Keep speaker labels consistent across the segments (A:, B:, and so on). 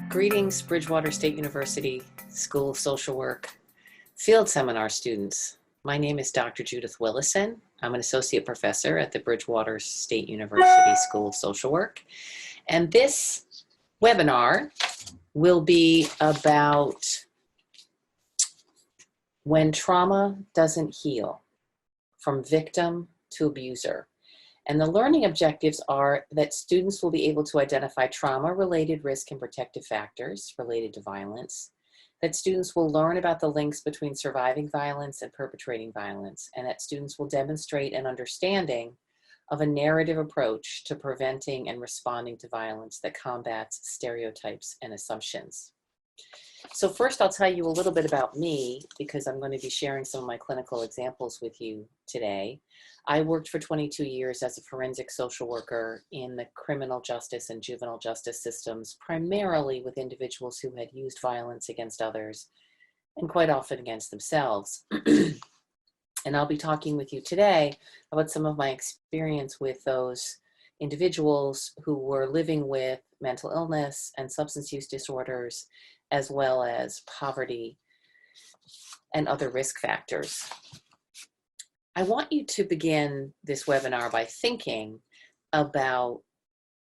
A: Greetings, Bridgewater State University School of Social Work field seminar students. My name is Dr. Judith Willison. I'm an associate professor at the Bridgewater State University School of Social Work. And this webinar will be about when trauma doesn't heal, from victim to abuser. And the learning objectives are that students will be able to identify trauma-related risk and protective factors related to violence, that students will learn about the links between surviving violence and perpetrating violence, and that students will demonstrate an understanding of a narrative approach to preventing and responding to violence that combats stereotypes and assumptions. So first, I'll tell you a little bit about me, because I'm going to be sharing some of my clinical examples with you today. I worked for 22 years as a forensic social worker in the criminal justice and juvenile justice systems, primarily with individuals who had used violence against others and quite often against themselves. And I'll be talking with you today about some of my experience with those individuals who were living with mental illness and substance use disorders, as well as poverty and other risk factors. I want you to begin this webinar by thinking about,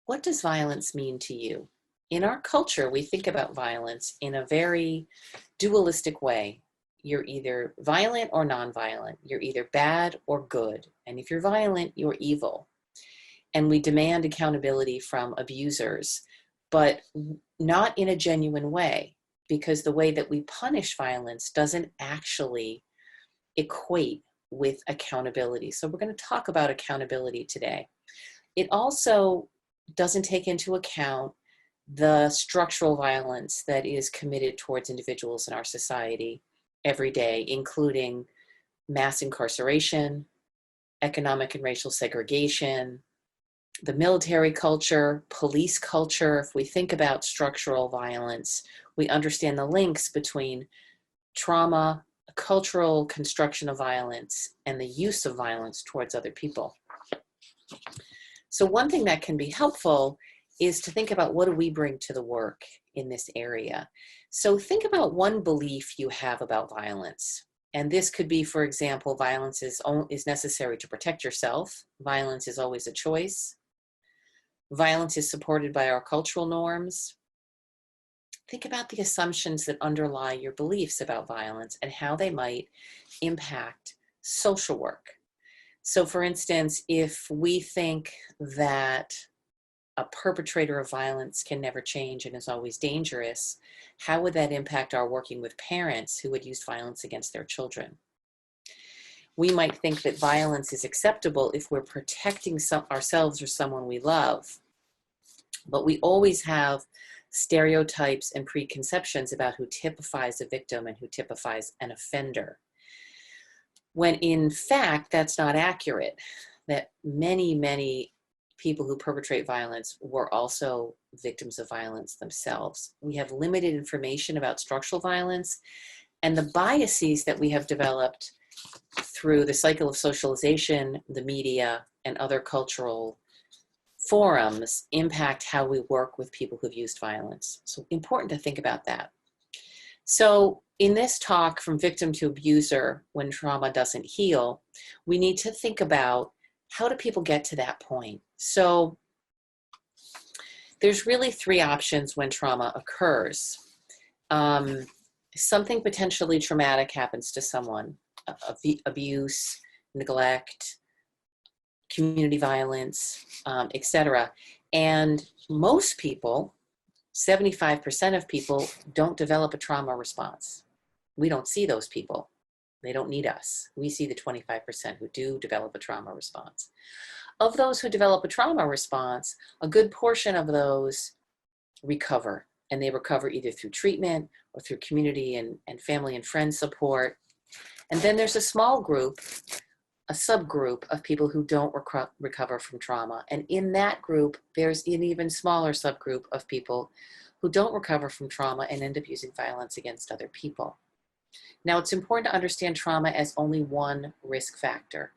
A: what does violence mean to you? In our culture, we think about violence in a very dualistic way. You're either violent or nonviolent. You're either bad or good. And if you're violent, you're evil. And we demand accountability from abusers, but not in a genuine way, because the way that we punish violence doesn't actually equate with accountability. So we're going to talk about accountability today. It also doesn't take into account the structural violence that is committed towards individuals in our society every day, including mass incarceration, economic and racial segregation, the military culture, police culture. If we think about structural violence, we understand the links between trauma, cultural construction of violence, and the use of violence towards other people. So one thing that can be helpful is to think about, what do we bring to the work in this area? So think about one belief you have about violence. And this could be, for example, violence is necessary to protect yourself. Violence is always a choice. Violence is supported by our cultural norms. Think about the assumptions that underlie your beliefs about violence and how they might impact social work. So for instance, if we think that a perpetrator of violence can never change and is always dangerous, how would that impact our working with parents who had used violence against their children? We might think that violence is acceptable if we're protecting ourselves or someone we love, but we always have stereotypes and preconceptions about who typifies a victim and who typifies an offender, when in fact that's not accurate, that many people who perpetrate violence were also victims of violence themselves. We have limited information about structural violence, and the biases that we have developed through the cycle of socialization, the media, and other cultural forums impact how we work with people who've used violence. So important to think about that. So in this talk, from victim to abuser, when trauma doesn't heal, we need to think about, how do people get to that point? So there's really three options when trauma occurs. Something potentially traumatic happens to someone, abuse, neglect, community violence, etc. And most people, 75% of people, don't develop a trauma response. We don't see those people. They don't need us. We see the 25% who do develop a trauma response. Of those who develop a trauma response, a good portion of those recover, and they recover either through treatment or through community and family and friend support. And then there's a small group, a subgroup of people who don't recover from trauma. And in that group, there's an even smaller subgroup of people who don't recover from trauma and end up using violence against other people. Now, it's important to understand trauma as only one risk factor.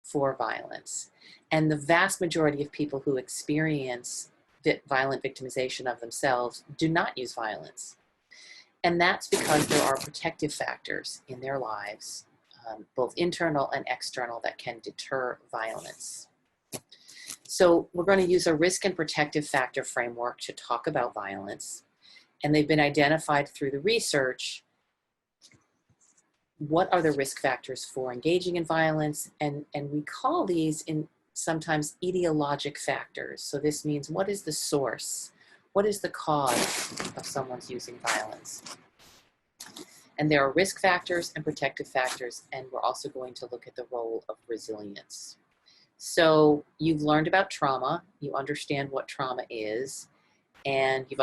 A: for violence. And the vast majority of people who experience violent victimization of themselves do not use violence. And that's because there are protective factors in their lives, both internal and external, that can deter violence. So we're going to use a risk and protective factor framework to talk about violence. And they've been identified through the research. What are the risk factors for engaging in violence? And we call these sometimes etiologic factors. So this means, what is the source? What is the cause of someone's using violence? And there are risk factors and protective factors, and we're also going to look at the role of resilience. So you've learned about trauma, you understand what trauma is, and you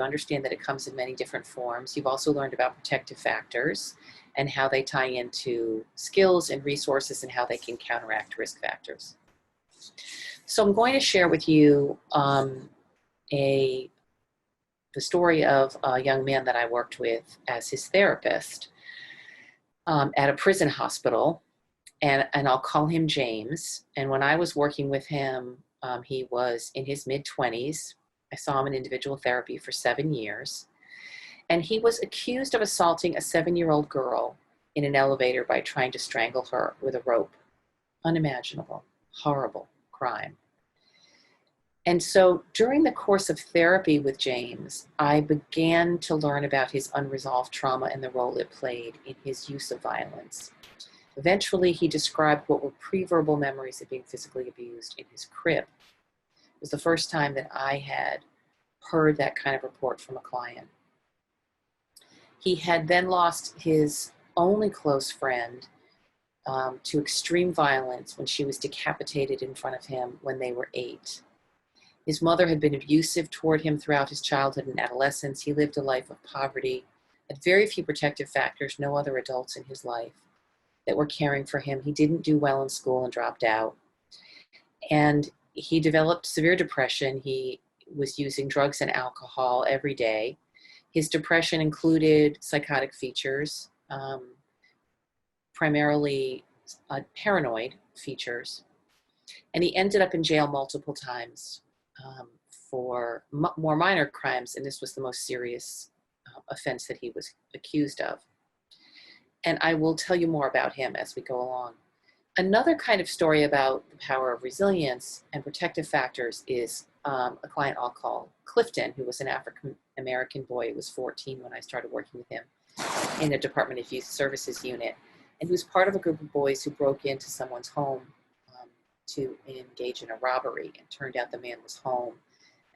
A: understand that it comes in many different forms. You've also learned about protective factors and how they tie into skills and resources and how they can counteract risk factors. So I'm going to share with you the story of a young man that I worked with as his therapist at a prison hospital, and I'll call him James. And when I was working with him, he was in his mid-20s. I saw him in individual therapy for 7 years. And he was accused of assaulting a 7-year-old girl in an elevator by trying to strangle her with a rope. Unimaginable, horrible crime. And so during the course of therapy with James, I began to learn about his unresolved trauma and the role it played in his use of violence. Eventually, he described what were pre-verbal memories of being physically abused in his crib. It was the first time that I had heard that kind of report from a client. He had then lost his only close friend to extreme violence when she was decapitated in front of him when they were 8. His mother had been abusive toward him throughout his childhood and adolescence. He lived a life of poverty, had very few protective factors, no other adults in his life that were caring for him. He didn't do well in school and dropped out. And he developed severe depression. He was using drugs and alcohol every day. His depression included psychotic features, primarily paranoid features. And he ended up in jail multiple times for more minor crimes, and this was the most serious offense that he was accused of. And I will tell you more about him as we go along. Another kind of story about the power of resilience and protective factors is a client I'll call Clifton, who was an African-American boy. He was 14 when I started working with him in a Department of Youth Services unit. And he was part of a group of boys who broke into someone's home to engage in a robbery. And turned out the man was home,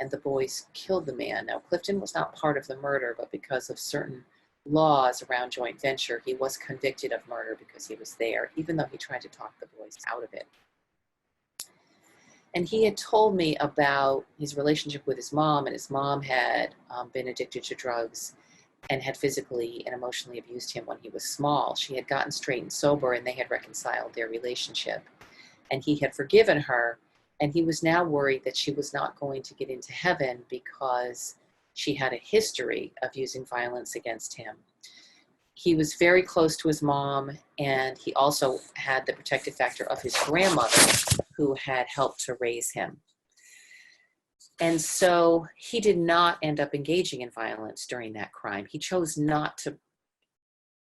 A: and the boys killed the man. Now, Clifton was not part of the murder, but because of certain laws around joint venture, he was convicted of murder because he was there, even though he tried to talk the boys out of it. And he had told me about his relationship with his mom, and his mom had been addicted to drugs and had physically and emotionally abused him when he was small. She had gotten straight and sober, and they had reconciled their relationship. And he had forgiven her, and he was now worried that she was not going to get into heaven because she had a history of using violence against him. He was very close to his mom, and he also had the protective factor of his grandmother, who had helped to raise him. And so he did not end up engaging in violence during that crime. He chose not to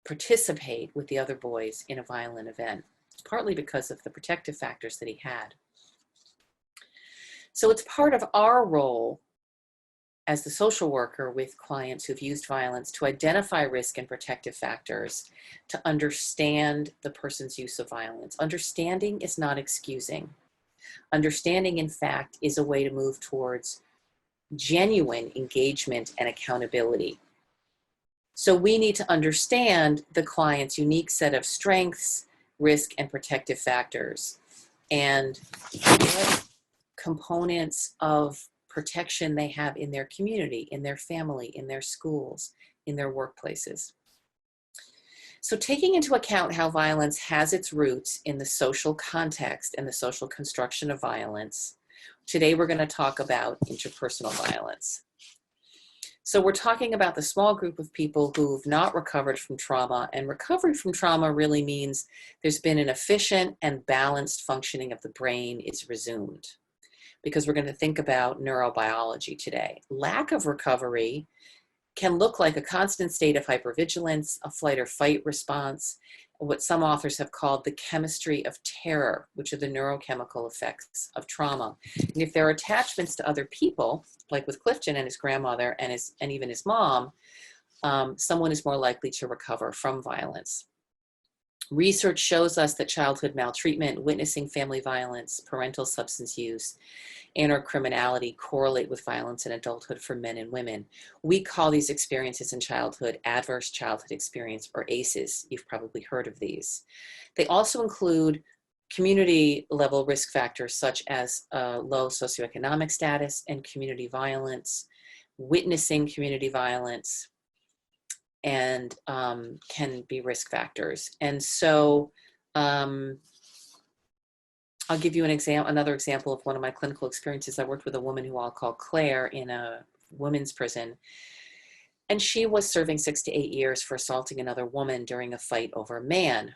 A: participate with the other boys in a violent event, partly because of the protective factors that he had. So it's part of our role as the social worker with clients who've used violence to identify risk and protective factors, to understand the person's use of violence. Understanding is not excusing. Understanding, in fact, is a way to move towards genuine engagement and accountability. So we need to understand the client's unique set of strengths, risk, and protective factors, and what components of protection they have in their community, in their family, in their schools, in their workplaces. So taking into account how violence has its roots in the social context and the social construction of violence, today we're going to talk about interpersonal violence. So we're talking about the small group of people who've not recovered from trauma, and recovery from trauma really means there's been an efficient and balanced functioning of the brain is resumed, because we're going to think about neurobiology today. Lack of recovery can look like a constant state of hypervigilance, a flight or fight response, what some authors have called the chemistry of terror, which are the neurochemical effects of trauma. And if there are attachments to other people, like with Clifton and his grandmother and even his mom, someone is more likely to recover from violence. Research shows us that childhood maltreatment, witnessing family violence, parental substance use, and/or criminality correlate with violence in adulthood for men and women. We call these experiences in childhood adverse childhood experience, or ACEs. You've probably heard of these. They also include community level risk factors such as low socioeconomic status and community violence, witnessing community violence, and can be risk factors. And so I'll give you another example of one of my clinical experiences. I worked with a woman who I'll call Claire in a women's prison, and she was serving 6 to 8 years for assaulting another woman during a fight over a man.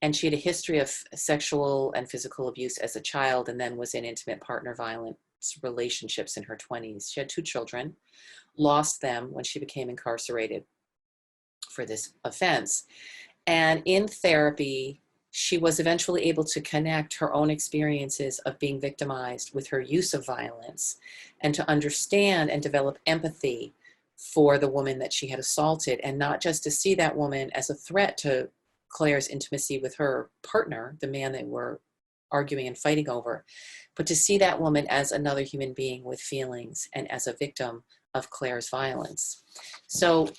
A: And she had a history of sexual and physical abuse as a child, and then was in intimate partner violence relationships in her 20s. She had 2 children, lost them when she became incarcerated for this offense. And in therapy, she was eventually able to connect her own experiences of being victimized with her use of violence, and to understand and develop empathy for the woman that she had assaulted, and not just to see that woman as a threat to Claire's intimacy with her partner, the man they were arguing and fighting over, but to see that woman as another human being with feelings and as a victim of Claire's violence. So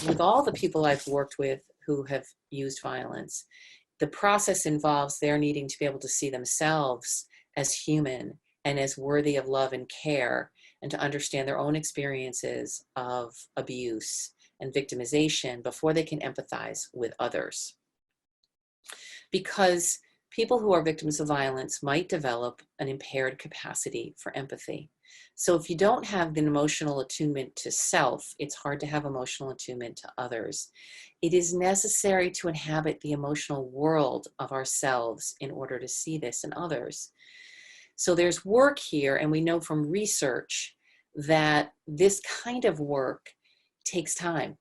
A: with all the people I've worked with who have used violence, the process involves their needing to be able to see themselves as human and as worthy of love and care, and to understand their own experiences of abuse and victimization before they can empathize with others. Because people who are victims of violence might develop an impaired capacity for empathy. So if you don't have an emotional attunement to self, it's hard to have emotional attunement to others. It is necessary to inhabit the emotional world of ourselves in order to see this in others. So there's work here, and we know from research that this kind of work takes time.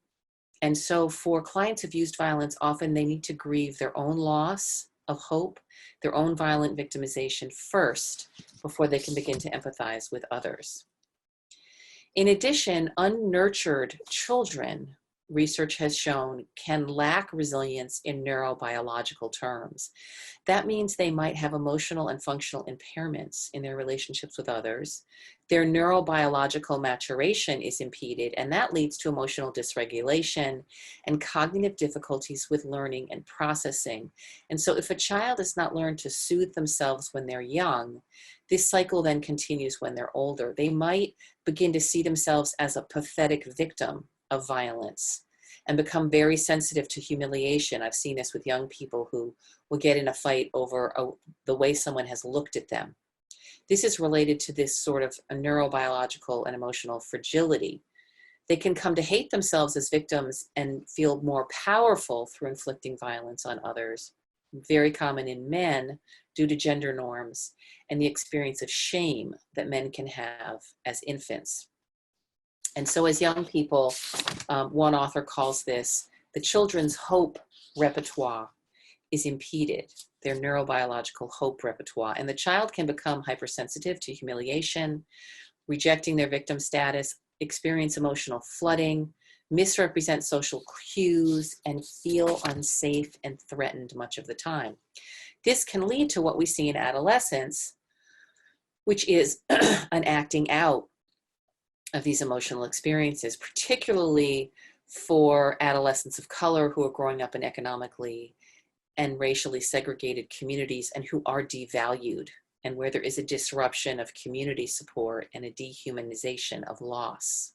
A: And so for clients who've used violence, often they need to grieve their own loss of hope, their own violent victimization first, before they can begin to empathize with others. In addition, unnurtured children, research has shown, can lack resilience in neurobiological terms. That means they might have emotional and functional impairments in their relationships with others. Their neurobiological maturation is impeded, and that leads to emotional dysregulation and cognitive difficulties with learning and processing. And so if a child has not learned to soothe themselves when they're young, this cycle then continues when they're older. They might begin to see themselves as a pathetic victim of violence and become very sensitive to humiliation. I've seen this with young people who will get in a fight over the way someone has looked at them. This is related to this sort of a neurobiological and emotional fragility. They can come to hate themselves as victims and feel more powerful through inflicting violence on others. Very common in men due to gender norms and the experience of shame that men can have as infants. And so as young people, one author calls this the children's hope repertoire is impeded, their neurobiological hope repertoire. And the child can become hypersensitive to humiliation, rejecting their victim status, experience emotional flooding, misrepresent social cues, and feel unsafe and threatened much of the time. This can lead to what we see in adolescence, which is an acting out of these emotional experiences, particularly for adolescents of color who are growing up in economically and racially segregated communities and who are devalued, and where there is a disruption of community support and a dehumanization of loss.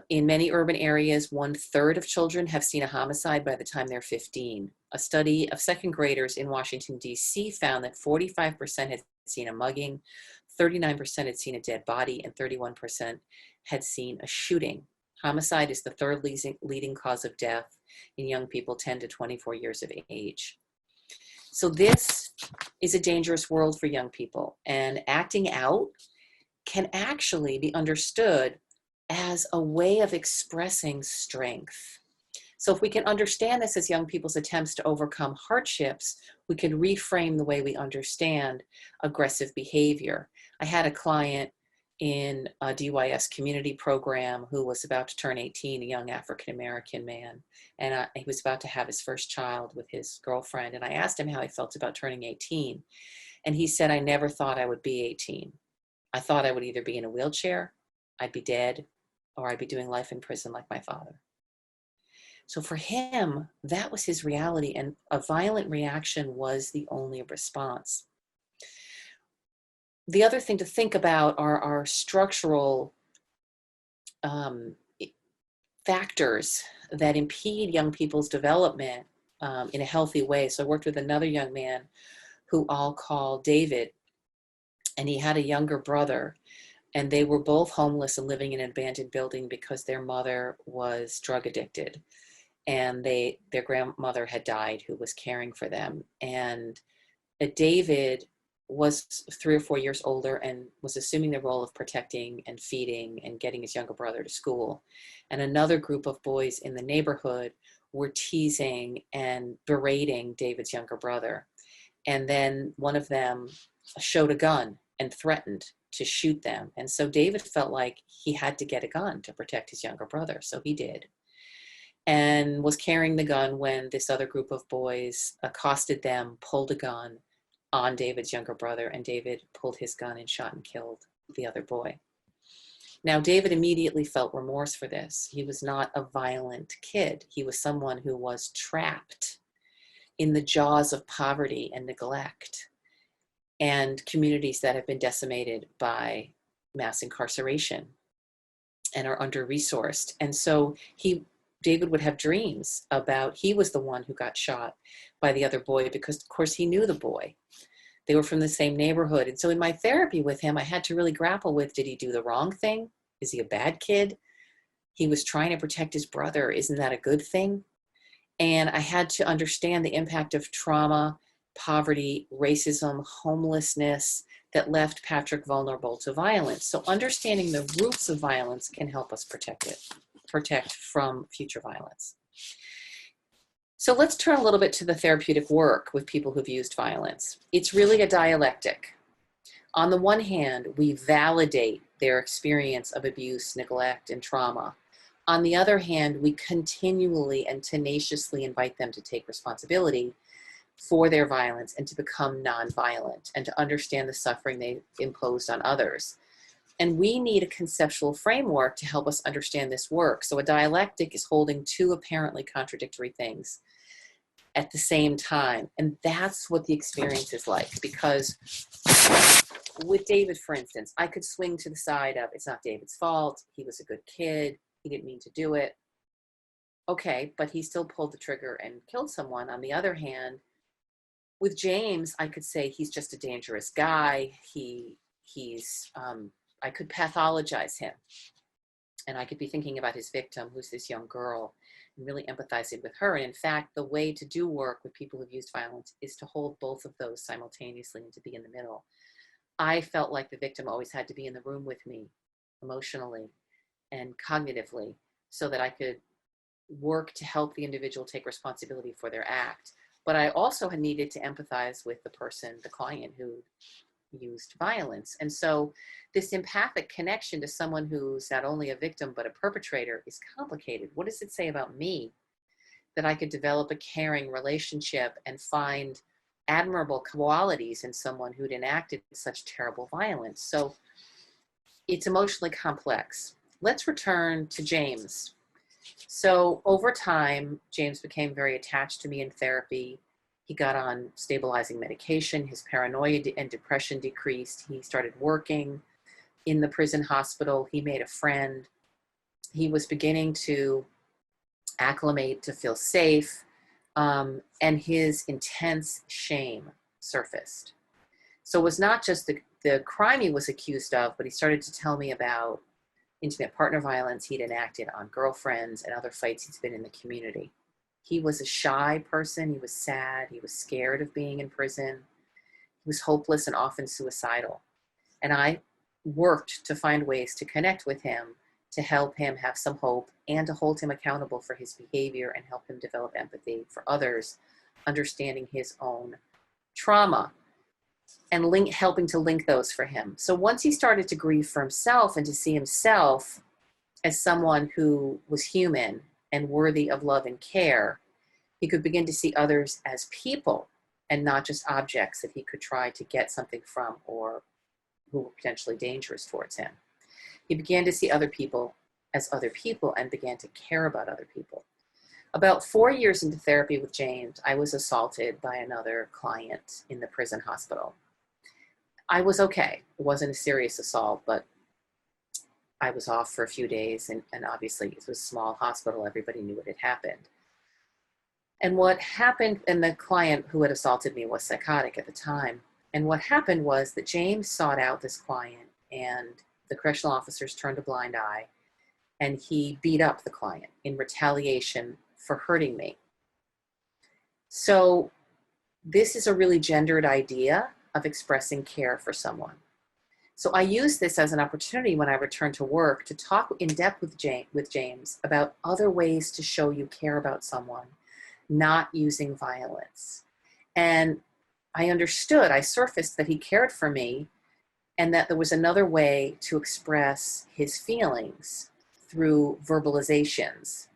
A: In many urban areas, 1/3 of children have seen a homicide by the time they're 15. A study of second graders in Washington, D.C. found that 45% had seen a mugging, 39% had seen a dead body, and 31% had seen a shooting. Homicide is the third leading cause of death in young people 10 to 24 years of age. So this is a dangerous world for young people, and acting out can actually be understood as a way of expressing strength. So if we can understand this as young people's attempts to overcome hardships, we can reframe the way we understand aggressive behavior. I had a client in a DYS community program who was about to turn 18, a young African-American man. And he was about to have his first child with his girlfriend. And I asked him how he felt about turning 18. And he said, I never thought I would be 18. I thought I would either be in a wheelchair, I'd be dead, or I'd be doing life in prison like my father. So for him, that was his reality, and a violent reaction was the only response. The other thing to think about are our structural factors that impede young people's development in a healthy way. So I worked with another young man who I'll call David, and he had a younger brother, and they were both homeless and living in an abandoned building because their mother was drug addicted. And their grandmother had died who was caring for them. And David was 3 or 4 years older and was assuming the role of protecting and feeding and getting his younger brother to school. And another group of boys in the neighborhood were teasing and berating David's younger brother. And then one of them showed a gun and threatened to shoot them. And so David felt like he had to get a gun to protect his younger brother. So he did, and was carrying the gun when this other group of boys accosted them, pulled a gun on David's younger brother, and David pulled his gun and shot and killed the other boy. Now, David immediately felt remorse for this. He was not a violent kid. He was someone who was trapped in the jaws of poverty and neglect and communities that have been decimated by mass incarceration and are under-resourced. And so David would have dreams about, he was the one who got shot by the other boy because, of course, he knew the boy. They were from the same neighborhood. And so in my therapy with him, I had to really grapple with, did he do the wrong thing? Is he a bad kid? He was trying to protect his brother. Isn't that a good thing? And I had to understand the impact of trauma, poverty, racism, homelessness that left Patrick vulnerable to violence. So understanding the roots of violence can help us protect from future violence. So let's turn a little bit to the therapeutic work with people who've used violence. It's really a dialectic. On the one hand, we validate their experience of abuse, neglect, and trauma. On the other hand, we continually and tenaciously invite them to take responsibility for their violence and to become nonviolent and to understand the suffering they imposed on others. And we need a conceptual framework to help us understand this work. So a dialectic is holding two apparently contradictory things at the same time. And that's what the experience is like. Because with David, for instance, I could swing to the side of, it's not David's fault. He was a good kid. He didn't mean to do it. Okay, but he still pulled the trigger and killed someone. On the other hand, with James, I could say he's just a dangerous guy. I could pathologize him. And I could be thinking about his victim, who's this young girl, and really empathizing with her. And in fact, the way to do work with people who've used violence is to hold both of those simultaneously and to be in the middle. I felt like the victim always had to be in the room with me emotionally and cognitively so that I could work to help the individual take responsibility for their act. But I also had needed to empathize with the person, the client who used violence. And so this empathic connection to someone who's not only a victim but a perpetrator is complicated. What does it say about me that I could develop a caring relationship and find admirable qualities in someone who'd enacted such terrible violence? So it's emotionally complex. Let's return to James. So over time, James became very attached to me in therapy. He got on stabilizing medication. His paranoia and depression decreased. He started working in the prison hospital. He made a friend. He was beginning to acclimate, to feel safe, and his intense shame surfaced. So it was not just the crime he was accused of, but he started to tell me about intimate partner violence he'd enacted on girlfriends and other fights he's been in the community. He was a shy person. He was sad. He was scared of being in prison. He was hopeless and often suicidal. And I worked to find ways to connect with him, to help him have some hope, and to hold him accountable for his behavior and help him develop empathy for others, understanding his own trauma, and helping to link those for him. So once he started to grieve for himself and to see himself as someone who was human and worthy of love and care, he could begin to see others as people and not just objects that he could try to get something from or who were potentially dangerous towards him. He began to see other people as other people and began to care about other people. About 4 years into therapy with James, I was assaulted by another client in the prison hospital. I was okay. It wasn't a serious assault, but I was off for a few days, and obviously it was a small hospital. Everybody knew what had happened. And what happened, and the client who had assaulted me was psychotic at the time. And what happened was that James sought out this client, and the correctional officers turned a blind eye, and he beat up the client in retaliation for hurting me. So this is a really gendered idea of expressing care for someone. So I use this as an opportunity when I return to work to talk in depth with James about other ways to show you care about someone, not using violence. And I surfaced that he cared for me and that there was another way to express his feelings through verbalizations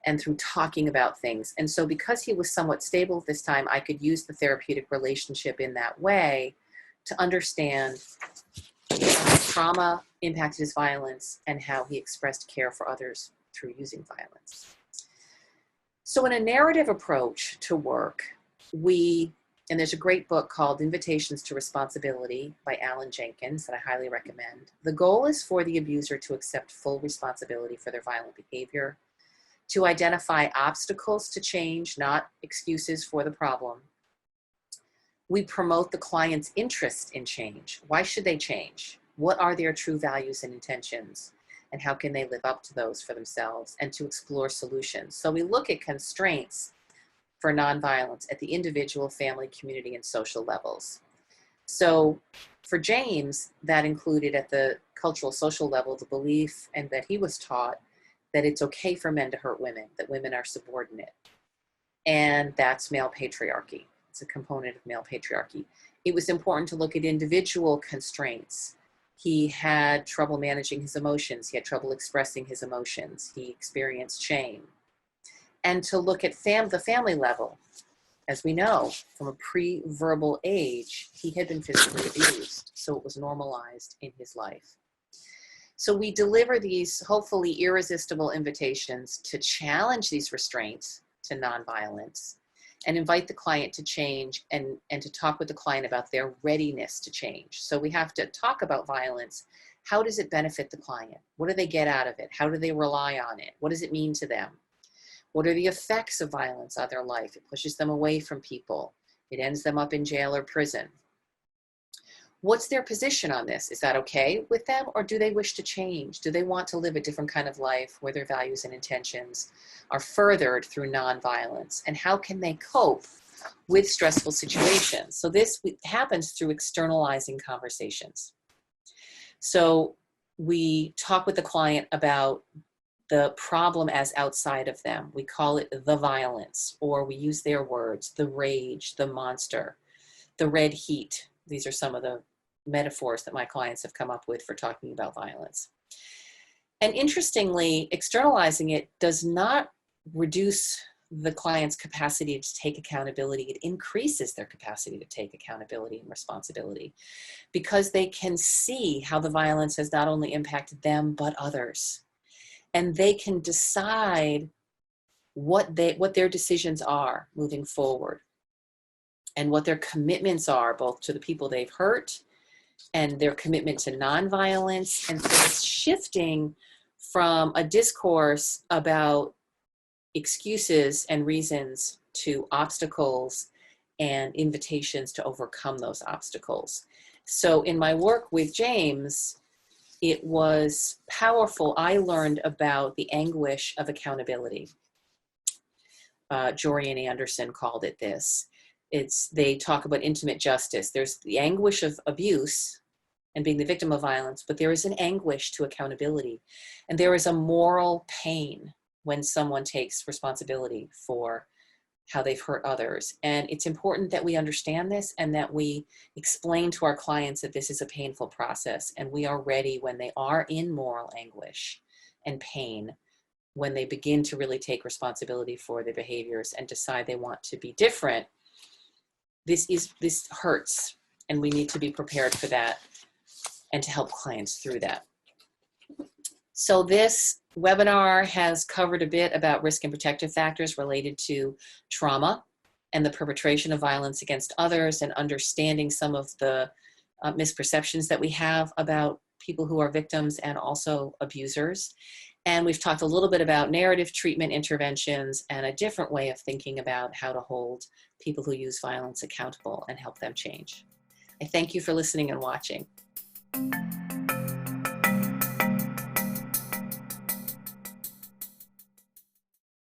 A: and through talking about things. And so because he was somewhat stable at this time, I could use the therapeutic relationship in that way to understand how trauma impacted his violence and how he expressed care for others through using violence. So in a narrative approach to work, and there's a great book called Invitations to Responsibility by Alan Jenkins that I highly recommend. The goal is for the abuser to accept full responsibility for their violent behavior, to identify obstacles to change, not excuses for the problem. We promote the client's interest in change. Why should they change? What are their true values and intentions? And how can they live up to those for themselves? And to explore solutions. So we look at constraints for nonviolence at the individual, family, community, and social levels. So for James, that included at the cultural social level, the belief and that he was taught that it's okay for men to hurt women, that women are subordinate. And that's male patriarchy. It's a component of male patriarchy. It was important to look at individual constraints. He had trouble managing his emotions. He had trouble expressing his emotions. He experienced shame. And to look at the family level. As we know, from a pre-verbal age, he had been physically abused, so it was normalized in his life. So we deliver these hopefully irresistible invitations to challenge these restraints to nonviolence and invite the client to change and to talk with the client about their readiness to change. So we have to talk about violence. How does it benefit the client? What do they get out of it? How do they rely on it? What does it mean to them? What are the effects of violence on their life? It pushes them away from people. It ends them up in jail or prison. What's their position on this? Is that okay with them, or do they wish to change? Do they want to live a different kind of life where their values and intentions are furthered through nonviolence? And how can they cope with stressful situations? So this happens through externalizing conversations. So we talk with the client about the problem as outside of them. We call it the violence, or we use their words, the rage, the monster, the red heat. These are some of the metaphors that my clients have come up with for talking about violence. And interestingly, externalizing it does not reduce the client's capacity to take accountability. It increases their capacity to take accountability and responsibility because they can see how the violence has not only impacted them, but others. And they can decide what their decisions are moving forward and what their commitments are, both to the people they've hurt and their commitment to nonviolence. And so it's shifting from a discourse about excuses and reasons to obstacles and invitations to overcome those obstacles. So in my work with James, it was powerful. I learned about the anguish of accountability. Jorian Anderson called it this. They talk about intimate justice. There's the anguish of abuse and being the victim of violence, but there is an anguish to accountability. And there is a moral pain when someone takes responsibility for how they've hurt others. And it's important that we understand this and that we explain to our clients that this is a painful process, and we are ready when they are in moral anguish and pain, when they begin to really take responsibility for their behaviors and decide they want to be different. This hurts, and we need to be prepared for that and to help clients through that. So this webinar has covered a bit about risk and protective factors related to trauma and the perpetration of violence against others, and understanding some of the misperceptions that we have about people who are victims and also abusers. And we've talked a little bit about narrative treatment interventions and a different way of thinking about how to hold people who use violence accountable and help them change. I thank you for listening and watching.